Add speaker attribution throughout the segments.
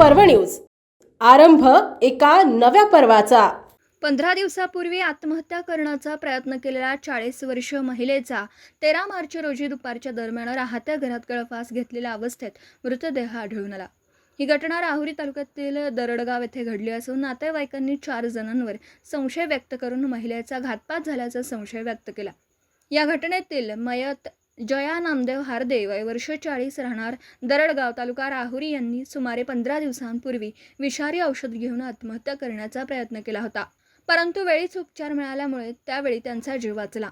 Speaker 1: पर्व न्यूज। आरंभ एका नव्या पर्वाचा।
Speaker 2: 15 दिवसापूर्वी आत्महत्या करण्याचा प्रयत्न केलेल्या 40 वर्षीय महिलेचा 13 मार्च रोजी दुपारच्या दरम्यान राहत्या घरात गळफास घेतलेल्या अवस्थेत मृतदेह आढळून आला। ही घटना राहुरी तालुक्यातील दरडगाव येथे घडली असून नातेवाईकांनी 4 जणांवर संशय व्यक्त करून महिलेचा घातपात झाल्याचा संशय व्यक्त केला। या घटनेतील मयत जया नामदेव हारदे वय वर्ष 40 राहणार दरडगाव तालुका राहुरी यांनी सुमारे 15 दिवसांपूर्वी विषारी औषध घेऊन आत्महत्या करण्याचा प्रयत्न केला होता, परंतु वेळीच उपचार मिळाल्यामुळे त्यावेळी त्यांचा जीव वाचला।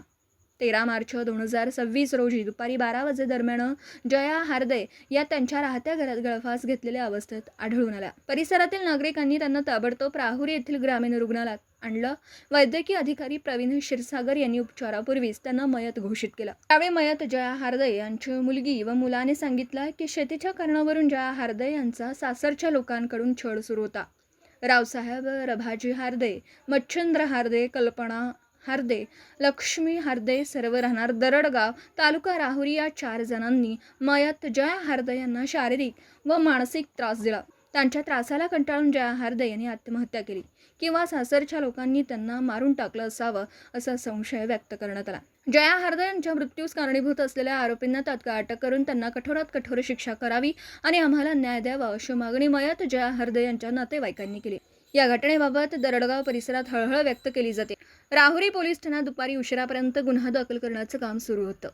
Speaker 2: 13 मार्च 2026 रोजी दुपारी 12 वाजे दरम्यान जया हारदे या त्यांच्या राहत्या घरात गळफास घेतलेल्या अवस्थेत आढळून आल्या। परिसरातील नागरिकांनी त्यांना ताबडतोब राहुरी येथील ग्रामीण रुग्णालयात आणलं। वैद्यकीय अधिकारी प्रवीण क्षीरसागर यांनी उपचारापूर्वीच त्यांना मयत घोषित केलं। त्यावेळी मयत जया हारदे यांची मुलगी व मुलाने सांगितलं की शेतीच्या कारणावरून जया हारदे यांचा सासरच्या लोकांकडून छळ सुरू होता। रावसाहेब रभाजी हारदे, मच्छिंद्र हारदे, कल्पना हारदे, लक्ष्मी हारदे सर्व राहणार दरडगाव तालुका राहुरी या 4 जणांनी मयत जया हारदे यांना शारीरिक व मानसिक त्रास दिला। त्यांच्या त्रासाला कंटाळून जया हारदे यांनी आत्महत्या केली किंवा सासरच्या लोकांनी त्यांना मारून टाकलं असावं असा संशय व्यक्त करण्यात आला। जया हारदे यांच्या मृत्यूस कारणीभूत असलेल्या आरोपींना तात्काळ अटक करून त्यांना कठोरात कठोर शिक्षा करावी आणि आम्हाला न्याय द्यावा अशी मागणी मयत जया हारदे यांच्या नातेवाईकांनी केली। या घटनेबाबत दरडगाव परिसरात हळहळ व्यक्त केली जाते। राहुरी पोलीस ठाण्यात दुपारी उशिरापर्यंत गुन्हा दाखल करण्याचं काम सुरू होतं।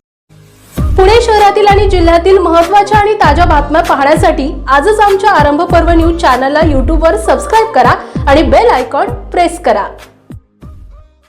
Speaker 1: पुणे शहरातील आणि जिल्ह्यातील महत्त्वाच्या आणि ताज्या बातम्या पाहण्यासाठी आजच आमच्या आरंभ पर्व न्यूज चॅनलला YouTube वर सबस्क्राइब करा आणि बेल आयकॉन प्रेस करा।